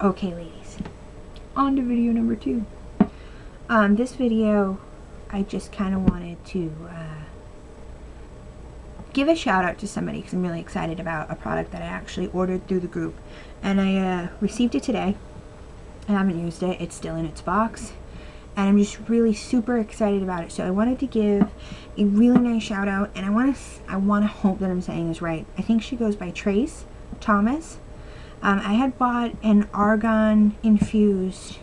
Okay, ladies, on to video number 2. This video, I just kind of wanted to give a shout out to somebody because I'm really excited about a product that I actually ordered through the group, and I received it today. I haven't used it. It's still in its box, and I'm just really super excited about it. So I wanted to give a really nice shout out, and I want to hope that I'm saying this right. I think she goes by Trace Thomas. I had bought an argan infused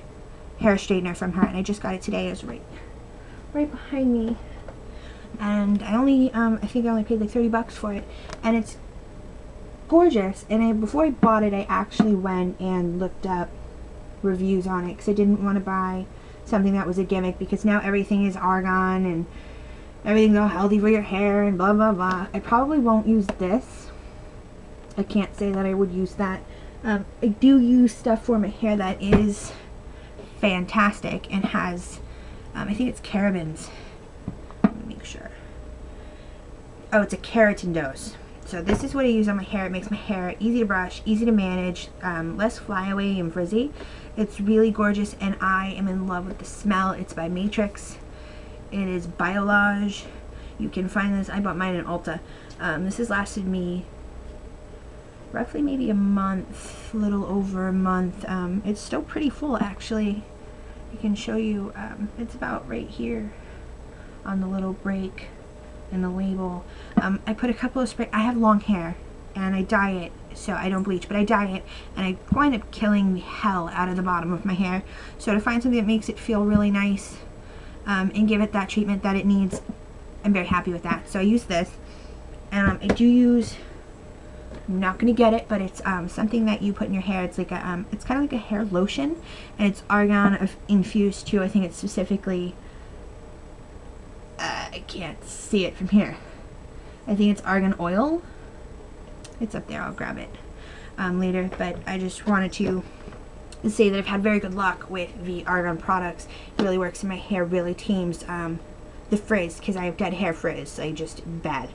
hair straightener from her, and I just got it today. It's right behind me, and I only I think I only paid like $30 for it, and it's gorgeous. And before I bought it, I actually went and looked up reviews on it because I didn't want to buy something that was a gimmick, because now everything is argan and everything's all healthy for your hair and blah blah blah. I probably won't use this. I can't say that I would use that. I do use stuff for my hair that is fantastic and has, I think it's carabins. Let me make sure. Oh, it's a keratin dose. So this is what I use on my hair. It makes my hair easy to brush, easy to manage, less flyaway and frizzy. It's really gorgeous, and I am in love with the smell. It's by Matrix. It is Biolage. You can find this. I bought mine in Ulta. This has lasted me roughly maybe a month, a little over a month. It's still pretty full, actually. I can show you. It's about right here on the little break in the label. I put a couple of spray. I have long hair and I dye it, so I don't bleach, but I dye it, and I wind up killing the hell out of the bottom of my hair. So to find something that makes it feel really nice and give it that treatment that it needs, I'm very happy with that. So I use this, and I do use, I'm not gonna get it, but it's something that you put in your hair. It's like a it's kind of like a hair lotion, and it's argan infused too. I think it's specifically I can't see it from here. I think it's argan oil. It's up there. I'll grab it later, but I just wanted to say that I've had very good luck with the argan products. It really works in my hair, really tames the frizz, because I have dead hair frizz. I just bad.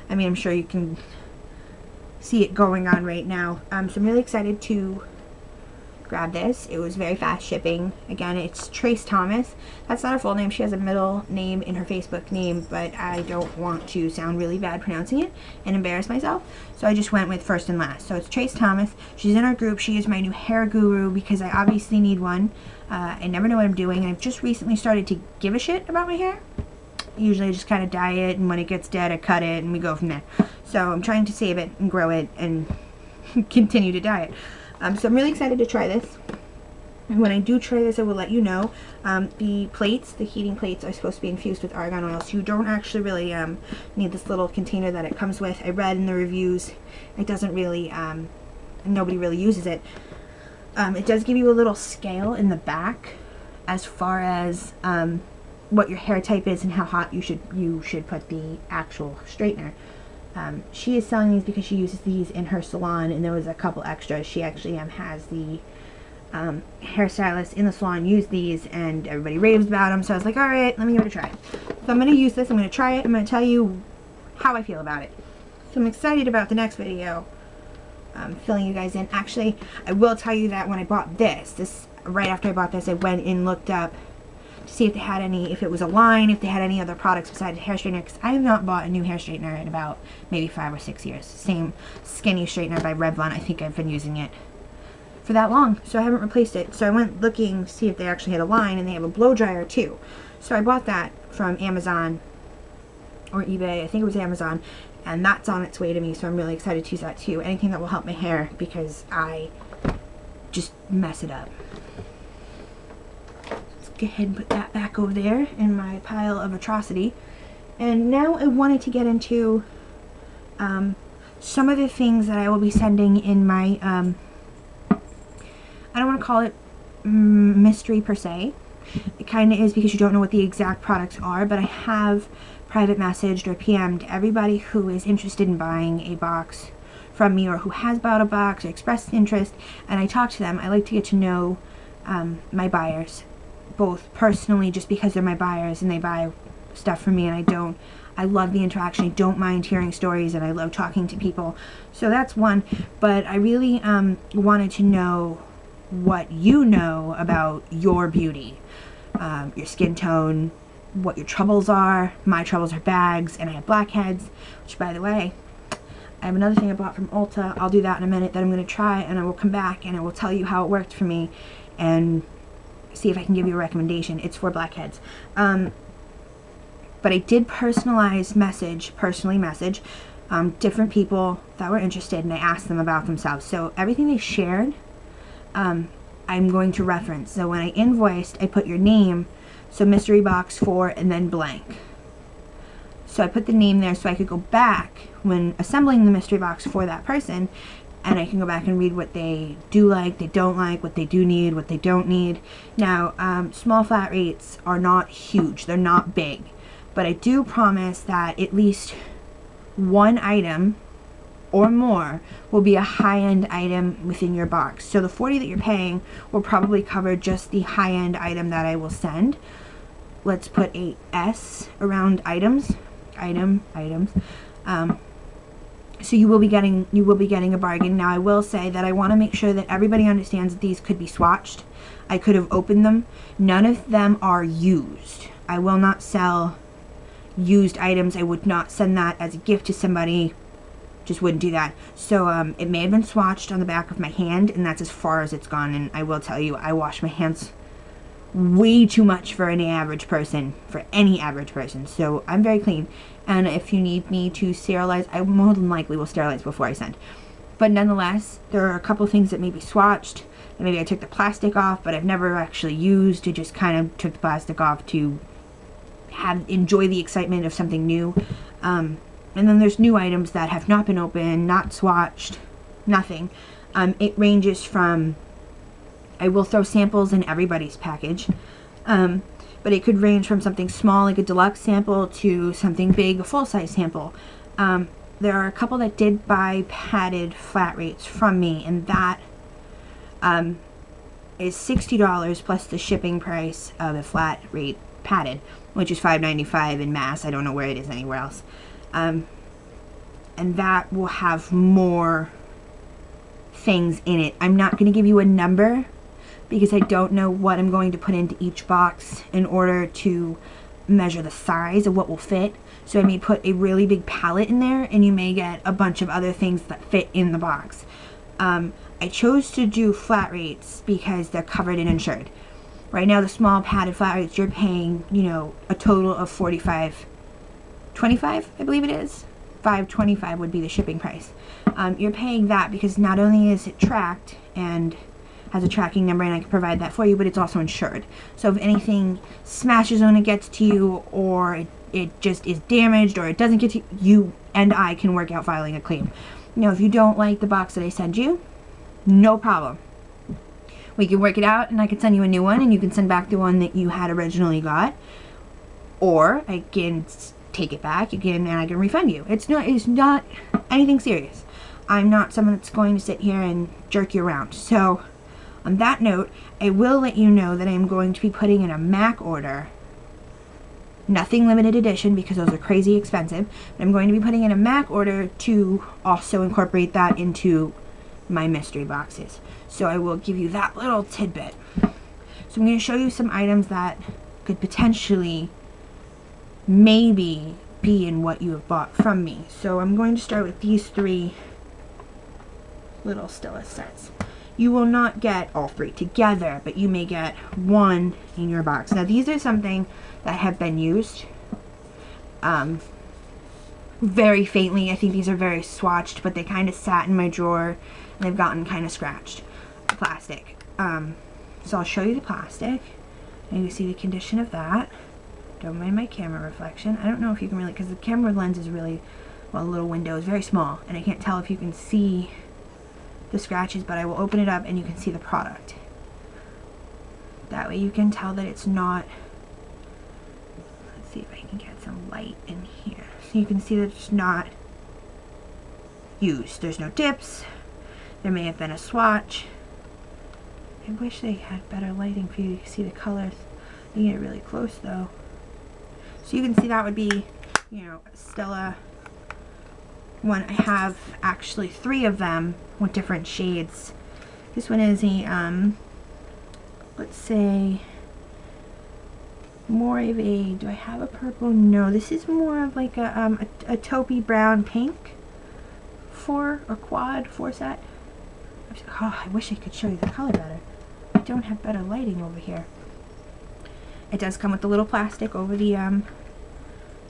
I mean, I'm sure you can see it going on right now. So I'm really excited to grab this. It was very fast shipping. Again, it's Trace Thomas. That's not her full name. She has a middle name in her Facebook name, but I don't want to sound really bad pronouncing it and embarrass myself, so I just went with first and last. So it's Trace Thomas. She's in our group. She is my new hair guru because I obviously need one. I never know what I'm doing, and I've just recently started to give a shit about my hair. Usually I just kind of dye it, and when it gets dead I cut it and we go from there. So I'm trying to save it and grow it and continue to dye it. So I'm really excited to try this. And when I do try this, I will let you know. The plates, the heating plates, are supposed to be infused with argan oil, so you don't actually really need this little container that it comes with. I read in the reviews it doesn't really, nobody really uses it. It does give you a little scale in the back as far as what your hair type is and how hot you should put the actual straightener. She is selling these because she uses these in her salon, and there was a couple extras. She actually has the hairstylist in the salon use these, and everybody raves about them. So I was like, alright, let me give it a try. So I'm going to use this, I'm going to try it, I'm going to tell you how I feel about it. So I'm excited about the next video, filling you guys in. Actually, I will tell you that when I bought this right after I bought this, I went and looked up to see if they had any, if it was a line, if they had any other products besides hair straightener, because I have not bought a new hair straightener in about maybe 5 or 6 years. Same skinny straightener by Revlon. I think I've been using it for that long, so I haven't replaced it. So I went looking to see if they actually had a line, and they have a blow dryer too. So I bought that from Amazon or eBay. I think it was Amazon, and that's on its way to me, so I'm really excited to use that too. Anything that will help my hair, because I just mess it up. Go ahead and put that back over there in my pile of atrocity. And now I wanted to get into some of the things that I will be sending in my I don't want to call it mystery per se. It kind of is, because you don't know what the exact products are, but I have private messaged or PM'd everybody who is interested in buying a box from me, or who has bought a box or expressed interest, and I talk to them. I like to get to know my buyers, both personally, just because they're my buyers and they buy stuff from me, and I love the interaction. I don't mind hearing stories, and I love talking to people. So that's one. But I really wanted to know what you know about your beauty, your skin tone, what your troubles are. My troubles are bags, and I have blackheads, which, by the way, I have another thing I bought from Ulta. I'll do that in a minute that I'm going to try, and I will come back and I will tell you how it worked for me and see if I can give you a recommendation. It's for blackheads. But I did personally message different people that were interested, and I asked them about themselves. So everything they shared, I'm going to reference. So when I invoiced, I put your name, so mystery box 4 and then blank. So I put the name there so I could go back when assembling the mystery box for that person, and I can go back and read what they do like, they don't like, what they do need, what they don't need. Now, small flat rates are not huge. They're not big. But I do promise that at least one item or more will be a high-end item within your box. So the $40 that you're paying will probably cover just the high-end item that I will send. Let's put a S around items. So you will be getting a bargain. Now I will say that I want to make sure that everybody understands that these could be swatched. I could have opened them. None of them are used. I will not sell used items. I would not send that as a gift to somebody. Just wouldn't do that. So it may have been swatched on the back of my hand, and that's as far as it's gone. And I will tell you, I wash my hands way too much for any average person, so I'm very clean. And if you need me to sterilize, I more than likely will sterilize before I send. But nonetheless, there are a couple things that may be swatched, and maybe I took the plastic off, but I've never actually used. I just kind of took the plastic off to enjoy the excitement of something new. And then there's new items that have not been opened, not swatched, nothing. It ranges from, I will throw samples in everybody's package, but it could range from something small like a deluxe sample to something big, a full-size sample. There are a couple that did buy padded flat rates from me, and that is $60 plus the shipping price of a flat rate padded, which is $5.95 in mass. I don't know where it is anywhere else. And that will have more things in it. I'm not going to give you a number because I don't know what I'm going to put into each box in order to measure the size of what will fit. So I may put a really big palette in there, and you may get a bunch of other things that fit in the box. I chose to do flat rates because they're covered and insured. Right now, the small padded flat rates, you're paying, you know, a total of $45.25, I believe it is. $5.25 would be the shipping price. You're paying that because not only is it tracked and has a tracking number, and I can provide that for you, but it's also insured. So if anything smashes when it gets to you, or it just is damaged, or it doesn't get to you, you and I can work out filing a claim. Now, if you don't like the box that I send you, no problem. We can work it out, and I can send you a new one, and you can send back the one that you had originally got, or I can take it back again, and I can refund you. It's not anything serious. I'm not someone that's going to sit here and jerk you around. So on that note, I will let you know that I'm going to be putting in a MAC order. Nothing limited edition because those are crazy expensive. But I'm going to be putting in a MAC order to also incorporate that into my mystery boxes. So I will give you that little tidbit. So I'm going to show you some items that could potentially maybe be in what you have bought from me. So I'm going to start with these three little Stila sets. You will not get all three together, but you may get one in your box. Now these are something that have been used very faintly. I think these are very swatched, but they kind of sat in my drawer and they've gotten kind of scratched. Plastic. So I'll show you the plastic, and you see the condition of that. Don't mind my camera reflection. I don't know if you can really, because the camera lens is really, well, the little window is very small, and I can't tell if you can see the scratches, but I will open it up and you can see the product. That way you can tell that it's not, let's see if I can get some light in here. So you can see that it's not used. There's no dips. There may have been a swatch. I wish they had better lighting for you to see the colors. You get really close though. So you can see that would be, you know, Stila one. I have actually 3 of them with different shades This one is a, let's say, more of a, do I have a purple? No, this is more of like a taupey brown pink for a quad 4 set. Oh, I wish I could show you the color better. I don't have better lighting over here. It does come with the little plastic over the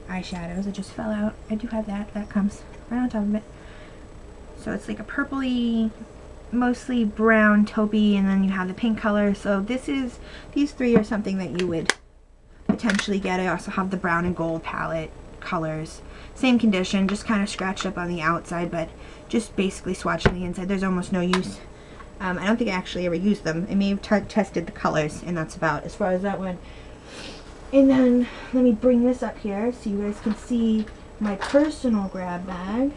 eyeshadows. It just fell out. I do have that. That comes right on top of it. So it's like a purpley, mostly brown taupey, and then you have the pink color. So these three are something that you would potentially get. I also have the brown and gold palette colors. Same condition, just kind of scratched up on the outside, but just basically swatched on the inside. There's almost no use. I don't think I actually ever used them. I may have tested the colors, and that's about as far as that went. And then let me bring this up here so you guys can see my personal grab bag.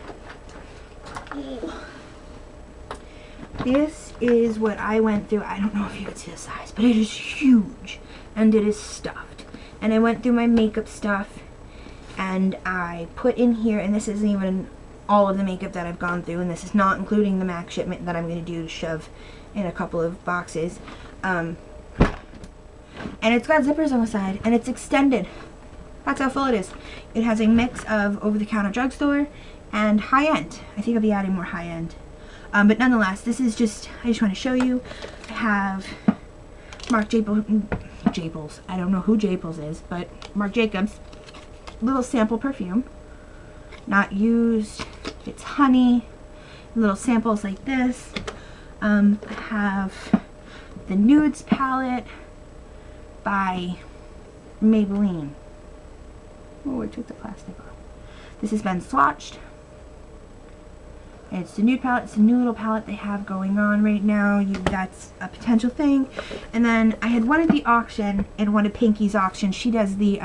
This is what I went through. I don't know if you can see the size, but it is huge, and it is stuffed. And I went through my makeup stuff, and I put in here, and this isn't even all of the makeup that I've gone through, and this is not including the MAC shipment that I'm going to do to shove in a couple of boxes. And it's got zippers on the side, and it's extended. That's how full it is. It has a mix of over-the-counter drugstore and high-end. I think I'll be adding more high-end. But nonetheless, this is just, I just want to show you. I have Marc Jacobs. I don't know who Jacobs is, but Marc Jacobs. Little sample perfume. Not used. It's honey. Little samples like this. I have the Nudes palette by Maybelline. Oh, I took the plastic off. This has been swatched. It's the nude palette. It's a new little palette they have going on right now. That's a potential thing. And then I had one at the auction, and one at Pinky's auction. She does the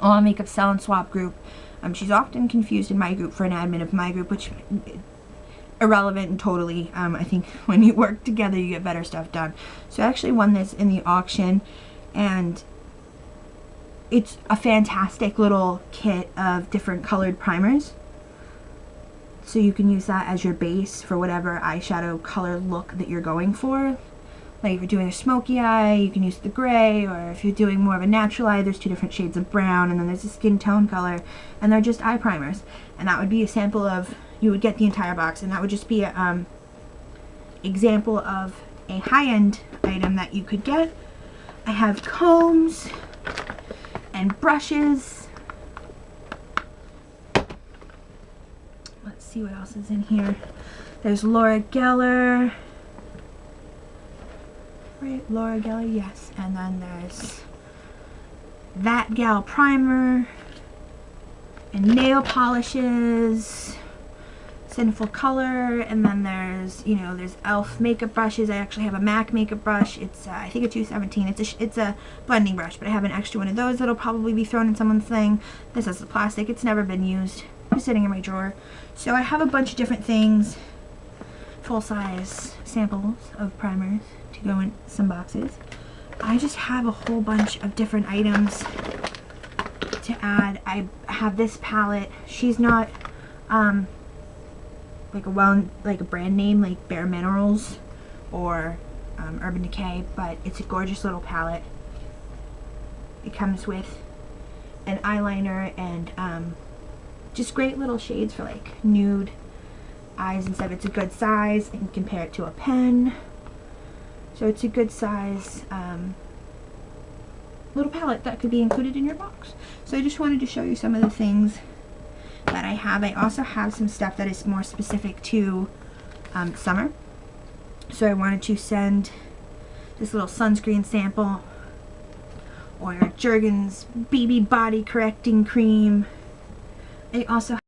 All Makeup Sell and Swap group. She's often confused in my group for an admin of my group, which irrelevant and totally. I think when you work together, you get better stuff done. So I actually won this in the auction, and it's a fantastic little kit of different colored primers. So you can use that as your base for whatever eyeshadow color look that you're going for. Like if you're doing a smoky eye, you can use the gray, or if you're doing more of a natural eye, there's 2 different shades of brown, and then there's a skin tone color, and they're just eye primers. And that would be a sample of, you would get the entire box, and that would just be a example of a high-end item that you could get. I have combs and brushes. Let's see what else is in here. There's Laura Geller. Right, Laura Geller, yes. And then there's That Gal primer and nail polishes, Sinful Color, and then there's, you know, there's e.l.f. makeup brushes. I actually have a MAC makeup brush. It's I think a 217. It's a blending brush, but I have an extra one of those that'll probably be thrown in someone's thing. This is the plastic. It's never been used. It's sitting in my drawer. So I have a bunch of different things, full-size samples of primers to go in some boxes. I just have a whole bunch of different items to add. I have this palette. She's not like a brand name like Bare Minerals or Urban Decay, but it's a gorgeous little palette. It comes with an eyeliner and just great little shades for like nude eyes and stuff. It's a good size. I can compare it to a pen. So it's a good size little palette that could be included in your box. So I just wanted to show you some of the things that I have. I also have some stuff that is more specific to summer. So I wanted to send this little sunscreen sample, or Jergens BB Body Correcting Cream. I also